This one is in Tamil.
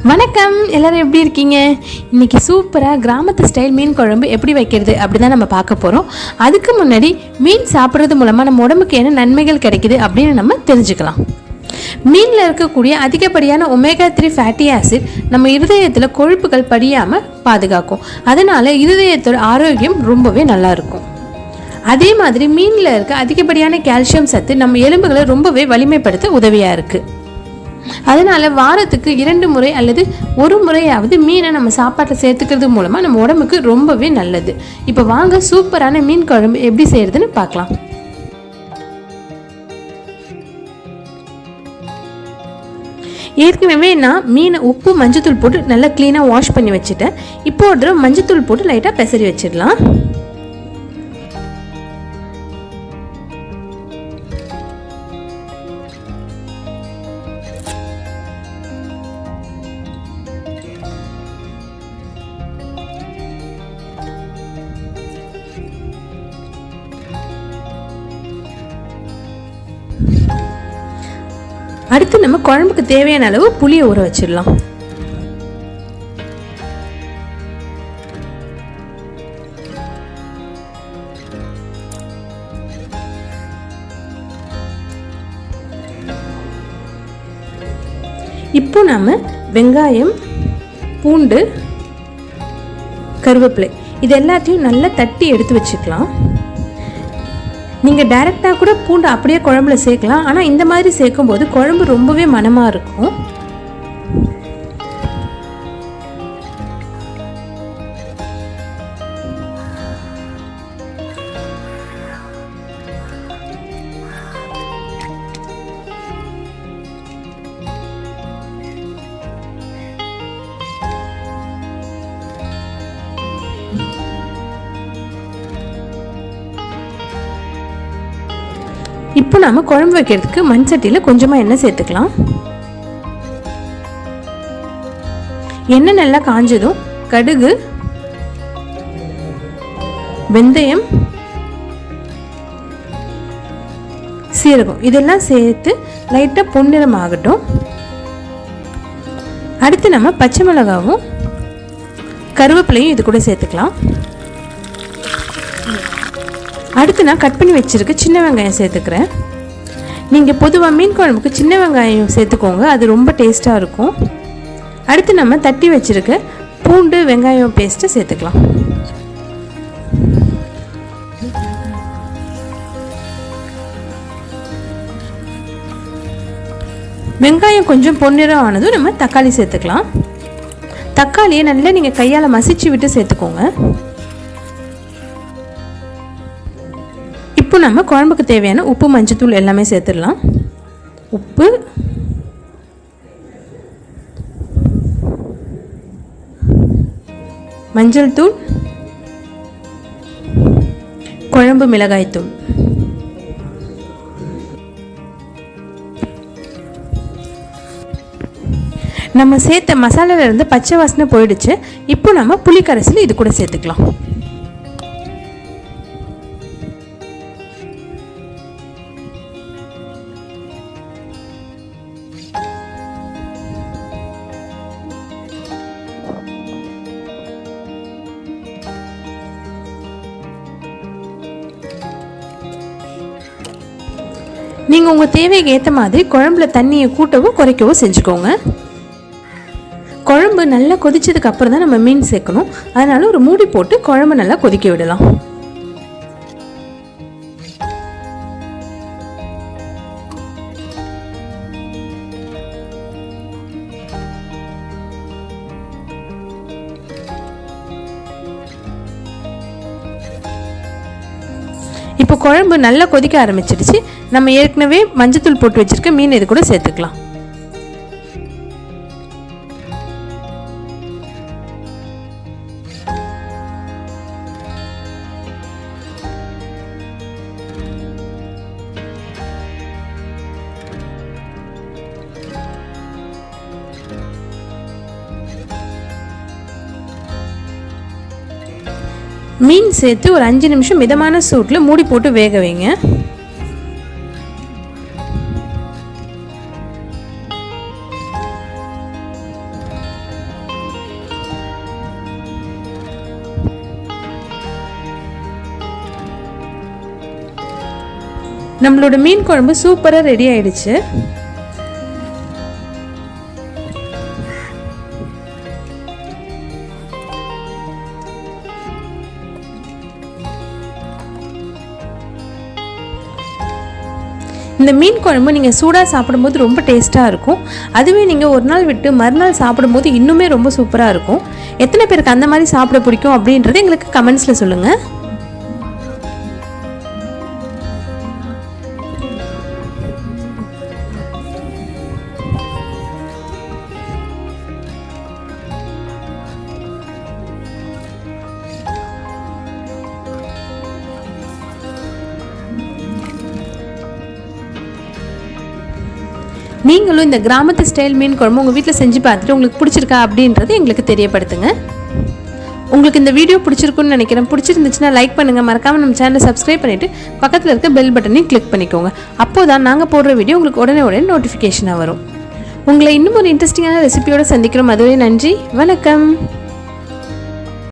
வணக்கம், எல்லாரும் எப்படி இருக்கீங்க? இன்றைக்கி சூப்பராக கிராமத்து ஸ்டைல் மீன் குழம்பு எப்படி வைக்கிறது அப்படி தான் நம்ம பார்க்க போகிறோம். அதுக்கு முன்னாடி மீன் சாப்பிட்றது மூலமாக நம்ம உடம்புக்கு என்ன நன்மைகள் கிடைக்குது அப்படின்னு நம்ம தெரிஞ்சுக்கலாம். மீனில் இருக்கக்கூடிய அதிகப்படியான ஒமேகா 3 ஃபேட்டி ஆசிட் நம்ம இருதயத்தில் கொழுப்புகள் படியாமல் பாதுகாக்கும். அதனால் இருதயத்தோட ஆரோக்கியம் ரொம்பவே நல்லாயிருக்கும். அதே மாதிரி மீனில் இருக்க அதிகப்படியான கால்சியம் சத்து நம்ம எலும்புகளை ரொம்பவே வலிமைப்படுத்த உதவியாக இருக்குது. அதனால் வாரத்துக்கு 2 முறை அல்லது 1 முறையாவது மீனை நம்ம சாப்பாட்டில் சேர்த்துக்கிறது மூலமாக நம்ம உடம்புக்கு ரொம்பவே நல்லது. இப்போ வாங்க சூப்பரான மீன் குழம்பு எப்படி செய்கிறதுன்னு பார்க்கலாம். ஏற்கனவே நான் மீனை உப்பு மஞ்சத்தூள் போட்டு நல்லா க்ளீனாக வாஷ் பண்ணி வச்சுட்டேன். இப்போ ஒரு தடவை மஞ்சத்தூள் போட்டு லைட்டாக பெசரி வச்சிடலாம். அடுத்து நம்ம குழம்புக்கு தேவையான அளவு புளியை ஊற வச்சிடலாம். இப்போ நாம வெங்காயம், பூண்டு, கருவேப்பிலை இது எல்லாத்தையும் நல்லா தட்டி எடுத்து வச்சுக்கலாம். நீங்கள் டைரெக்டாக கூட பூண்டு அப்படியே குழம்புல சேர்க்கலாம். ஆனால் இந்த மாதிரி சேர்க்கும்போது குழம்பு ரொம்பவே மணமாக இருக்கும். இப்போ நாம குழம்பு வைக்கிறதுக்கு மண் சட்டியில் கொஞ்சமாக எண்ணெய் சேர்த்துக்கலாம். எண்ணெய் நல்லா காஞ்சதும் கடுகு, வெந்தயம், சீரகம் இதெல்லாம் சேர்த்து லைட்டாக பொன்னிறம் ஆகட்டும். அடுத்து நம்ம பச்சை மிளகாவும் கருவேப்பிலையும் இது கூட சேர்த்துக்கலாம். அடுத்து நான் கட் பண்ணி வச்சுருக்க சின்ன வெங்காயம் சேர்த்துக்கிறேன். நீங்கள் பொதுவாக மீன் குழம்புக்கு சின்ன வெங்காயம் சேர்த்துக்கோங்க, அது ரொம்ப டேஸ்ட்டாக இருக்கும். அடுத்து நம்ம தட்டி வச்சுருக்க பூண்டு வெங்காயம் பேஸ்ட்டை சேர்த்துக்கலாம். வெங்காயம் கொஞ்சம் பொன்னிறம் ஆனதும் நம்ம தக்காளி சேர்த்துக்கலாம். தக்காளியை நல்லா நீங்கள் கையால் மசிச்சு விட்டு சேர்த்துக்கோங்க. இப்போ நம்ம குழம்புக்கு தேவையான உப்பு மஞ்சத்தூள் எல்லாமே சேர்த்துடலாம். உப்பு, மஞ்சள் தூள், குழம்பு மிளகாய் தூள். நம்ம சேர்த்த மசாலால இருந்து பச்சை வாசனை போயிடுச்சு. இப்போ நம்ம புளிக்கரைசல் இது கூட சேர்த்துக்கலாம். நீங்கள் உங்கள் தேவைக்கு ஏற்ற மாதிரி குழம்புல தண்ணியை கூட்டவோ குறைக்கவோ செஞ்சுக்கோங்க. குழம்பு நல்லா கொதிச்சதுக்கு அப்புறம் தான் நம்ம மீன் சேர்க்கணும். அதனால ஒரு மூடி போட்டு குழம்பு நல்லா கொதிக்க விடலாம். இப்போ குழம்பு நல்லா கொதிக்க ஆரம்பிச்சிடுச்சு. நம்ம ஏற்கனவே மஞ்சத்தூள் போட்டு வச்சிருக்க மீன் இது கூட சேர்த்துக்கலாம். மீன் சேர்த்து ஒரு 5 நிமிஷம் மிதமான சூட்டில் மூடி போட்டு வேக வைங்க. நம்மளோட மீன் குழம்பு சூப்பராக ரெடி ஆயிடுச்சு. இந்த மீன் குழம்பு நீங்கள் சூடாக சாப்பிடும்போது ரொம்ப டேஸ்ட்டாக இருக்கும். அதுவே நீங்கள் ஒரு நாள் விட்டு மறுநாள் சாப்பிடும்போது இன்னுமே ரொம்ப சூப்பராக இருக்கும். எத்தனை பேருக்கு அந்த மாதிரி சாப்பிட பிடிக்கும் அப்படின்றது எங்களுக்கு கமெண்ட்ஸில் சொல்லுங்கள். நீங்களும் இந்த கிராமத்து ஸ்டைல் மீன் குழம்பு உங்கள் வீட்டில் செஞ்சு பார்த்துட்டு உங்களுக்கு பிடிச்சிருக்கா அப்படின்றது எங்களுக்கு தெரியப்படுத்துங்க. உங்களுக்கு இந்த வீடியோ பிடிச்சிருக்குன்னு நினைக்கிறேன். பிடிச்சிருந்துச்சுன்னா லைக் பண்ணுங்கள். மறக்காமல் நம்ம சேனலை சப்ஸ்கிரைப் பண்ணிவிட்டு பக்கத்தில் இருக்க பெல் பட்டனையும் கிளிக் பண்ணிக்கோங்க. அப்போ தான் நாங்கள் போடுற வீடியோ உங்களுக்கு உடனே நோட்டிஃபிகேஷனாக வரும். உங்களை இன்னும் ஒரு இன்ட்ரெஸ்டிங்கான ரெசிபியோடு சந்திக்கிறோம். அதுவே நன்றி, வணக்கம்.